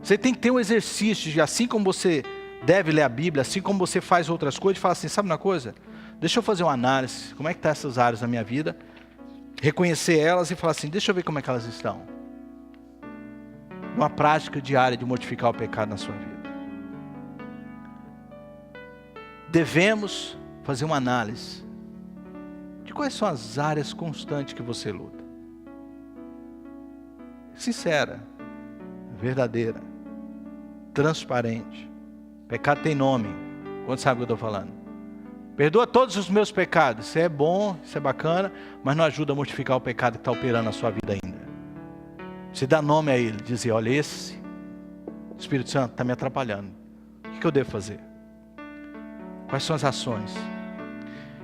Você tem que ter um exercício de, assim como você deve ler a Bíblia, assim como você faz outras coisas, fala assim, sabe uma coisa? Deixa eu fazer uma análise, como é que estão essas áreas na minha vida, reconhecer elas e falar assim, deixa eu ver como é que elas estão. Uma prática diária de mortificar o pecado na sua vida. Devemos fazer uma análise de quais são as áreas constantes que você luta. Sincera, verdadeira, transparente. Pecado tem nome. Quanto sabe o que eu estou falando? Perdoa todos os meus pecados. Isso é bom, isso é bacana, mas não ajuda a mortificar o pecado que está operando na sua vida ainda. Você dá nome a ele, dizer, olha, esse Espírito Santo está me atrapalhando. O que eu devo fazer? Quais são as ações?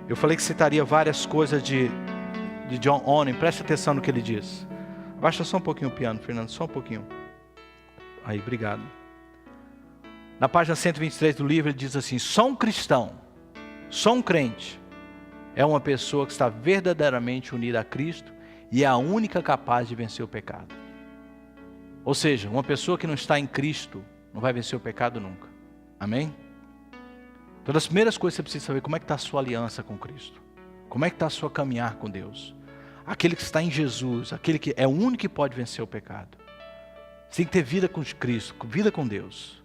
Eu falei que citaria várias coisas de John Owen. Preste atenção no que ele diz. Abaixa só um pouquinho o piano, Fernando, só um pouquinho. Aí, obrigado. Na página 123 do livro ele diz assim, só um cristão, só um crente, é uma pessoa que está verdadeiramente unida a Cristo e é a única capaz de vencer o pecado. Ou seja, uma pessoa que não está em Cristo não vai vencer o pecado nunca. Amém? Então, das primeiras coisas que você precisa saber, como é que está a sua aliança com Cristo? Como é que está a sua caminhar com Deus? Aquele que está em Jesus, aquele que é o único que pode vencer o pecado. Você tem que ter vida com Cristo, vida com Deus.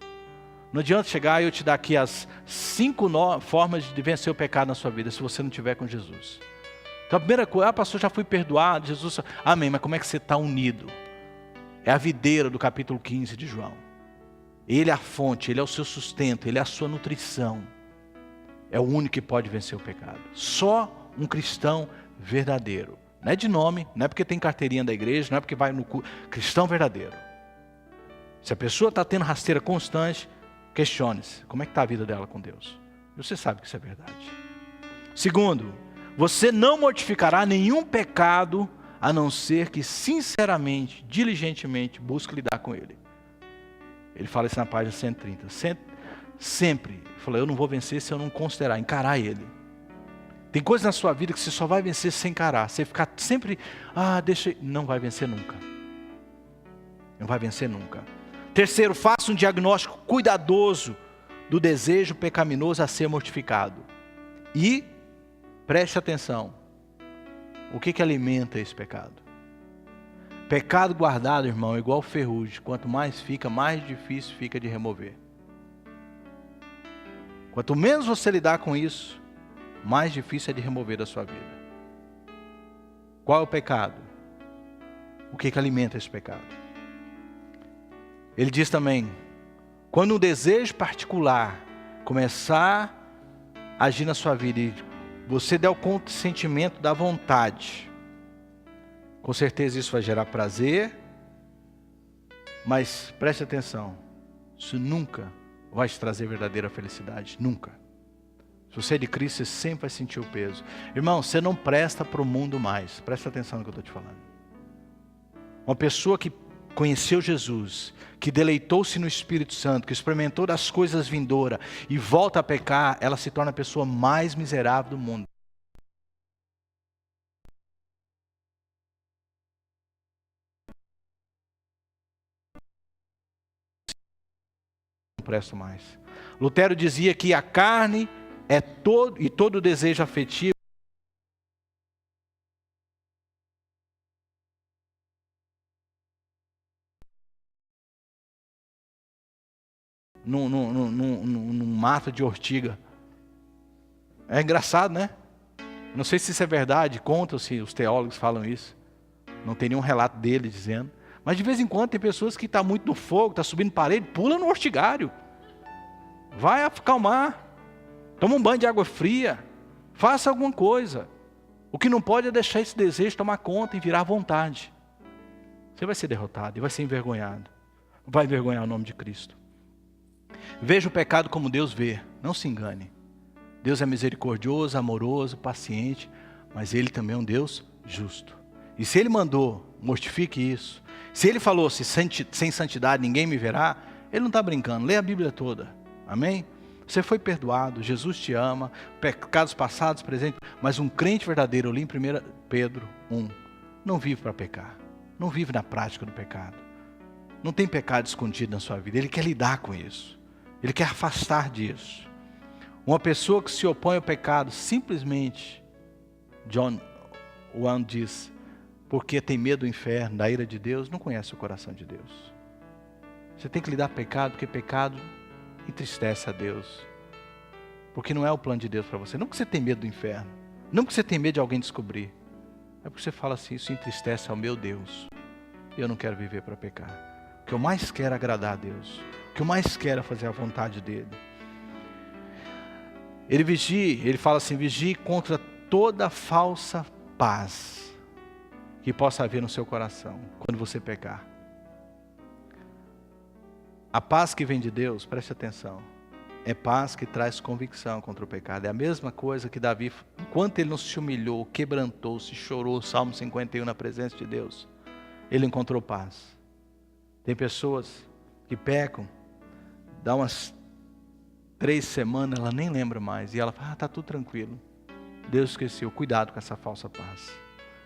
Não adianta chegar e eu te dar aqui as 5 formas de vencer o pecado na sua vida, se você não estiver com Jesus. Então a primeira coisa, pastor, já fui perdoado, Jesus, amém, mas como é que você está unido? É a videira do capítulo 15 de João. Ele é a fonte, ele é o seu sustento, ele é a sua nutrição. É o único que pode vencer o pecado. Só um cristão verdadeiro. Não é de nome, não é porque tem carteirinha da igreja, não é porque vai no culto. Cristão verdadeiro. Se a pessoa está tendo rasteira constante, questione-se. Como é que está a vida dela com Deus? Você sabe que isso é verdade. Segundo, você não mortificará nenhum pecado, a não ser que sinceramente, diligentemente, busque lidar com ele. Ele fala isso na página 130. Sempre. Falou, eu não vou vencer se eu não considerar, encarar ele. Tem coisas na sua vida que você só vai vencer sem encarar. Você ficar sempre, não vai vencer nunca. Não vai vencer nunca. Terceiro, faça um diagnóstico cuidadoso do desejo pecaminoso a ser mortificado. E preste atenção. O que alimenta esse pecado? Pecado guardado, irmão, é igual ferrugem. Quanto mais fica, mais difícil fica de remover. Quanto menos você lidar com isso, mais difícil é de remover da sua vida. Qual é o pecado? O que alimenta esse pecado? Ele diz também, quando um desejo particular começar a agir na sua vida e você der o consentimento da vontade, com certeza isso vai gerar prazer, mas preste atenção, isso nunca vai te trazer verdadeira felicidade, nunca. Se você é de Cristo, você sempre vai sentir o peso. Irmão, você não presta para o mundo mais, presta atenção no que eu estou te falando. Uma pessoa que conheceu Jesus, que deleitou-se no Espírito Santo, que experimentou das coisas vindouras e volta a pecar, ela se torna a pessoa mais miserável do mundo. Não presto mais. Lutero dizia que a carne é todo desejo afetivo num mato de ortiga. É engraçado, né? Não sei se isso é verdade, contam-se, os teólogos falam isso. Não tem nenhum relato dele dizendo. Mas de vez em quando tem pessoas que estão muito no fogo, estão subindo parede, pula no ortigário. Vai acalmar. Toma um banho de água fria. Faça alguma coisa. O que não pode é deixar esse desejo tomar conta e virar vontade. Você vai ser derrotado e vai ser envergonhado. Vai envergonhar o nome de Cristo. Veja o pecado como Deus vê. Não se engane. Deus é misericordioso, amoroso, paciente, mas Ele também é um Deus justo. E se Ele mandou, mortifique isso. Se Ele falou, sem santidade ninguém me verá, Ele não está brincando. Lê a Bíblia toda. Amém? Você foi perdoado, Jesus te ama, pecados passados, presentes, mas um crente verdadeiro, eu li em 1 Pedro 1, não vive para pecar, não vive na prática do pecado. Não tem pecado escondido na sua vida, Ele quer lidar com isso. Ele quer afastar disso. Uma pessoa que se opõe ao pecado, simplesmente, John Owen diz, porque tem medo do inferno, da ira de Deus, não conhece o coração de Deus. Você tem que lidar com pecado, porque pecado entristece a Deus. Porque não é o plano de Deus para você. Não porque você tem medo do inferno. Não porque você tem medo de alguém descobrir. É porque você fala assim, isso entristece ao meu Deus. Eu não quero viver para pecar. O que eu mais quero é agradar a Deus. O que eu mais quero é fazer a vontade dEle. Ele fala assim, vigie contra toda falsa paz que possa haver no seu coração quando você pecar. A paz que vem de Deus, preste atenção, é paz que traz convicção contra o pecado. É a mesma coisa que Davi, enquanto ele não se humilhou, quebrantou-se, chorou, Salmo 51 na presença de Deus, ele encontrou paz. Tem pessoas que pecam, dá umas 3 semanas, ela nem lembra mais, e ela fala, está tudo tranquilo. Deus esqueceu, cuidado com essa falsa paz.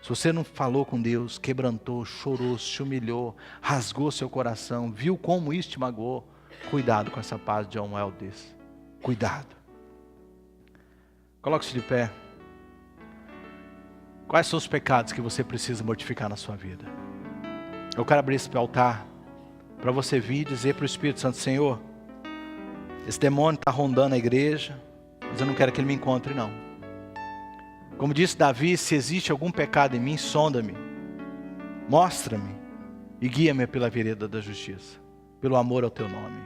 Se você não falou com Deus, quebrantou, chorou, se humilhou, rasgou seu coração, viu como isso te magoou, cuidado com essa paz, John Wells diz. Cuidado. Coloque-se de pé. Quais são os pecados que você precisa mortificar na sua vida? Eu quero abrir esse altar para você vir e dizer para o Espírito Santo, Senhor, esse demônio está rondando a igreja, mas eu não quero que ele me encontre não. Como disse Davi, se existe algum pecado em mim, sonda-me, mostra-me e guia-me pela vereda da justiça, pelo amor ao teu nome.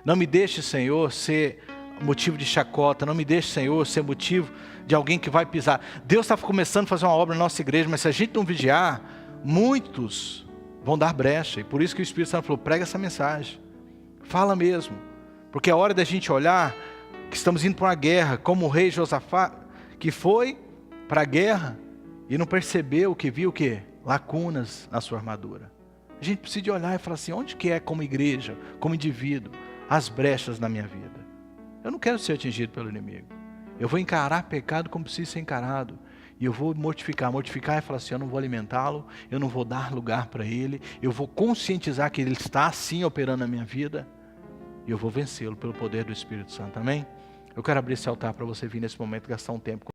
Não me deixe, Senhor, ser motivo de chacota, não me deixe, Senhor, ser motivo de alguém que vai pisar. Deus está começando a fazer uma obra na nossa igreja, mas se a gente não vigiar, muitos vão dar brecha, e por isso que o Espírito Santo falou, prega essa mensagem, fala mesmo, porque é hora da gente olhar que estamos indo para uma guerra, como o rei Josafá, que foi para a guerra e não percebeu que viu o quê? Lacunas na sua armadura. A gente precisa de olhar e falar assim, onde que é como igreja, como indivíduo, as brechas na minha vida? Eu não quero ser atingido pelo inimigo. Eu vou encarar pecado como precisa ser encarado. E eu vou mortificar. Mortificar é falar assim, eu não vou alimentá-lo, eu não vou dar lugar para ele, eu vou conscientizar que ele está assim operando na minha vida, e eu vou vencê-lo pelo poder do Espírito Santo, amém? Eu quero abrir esse altar para você vir nesse momento gastar um tempo com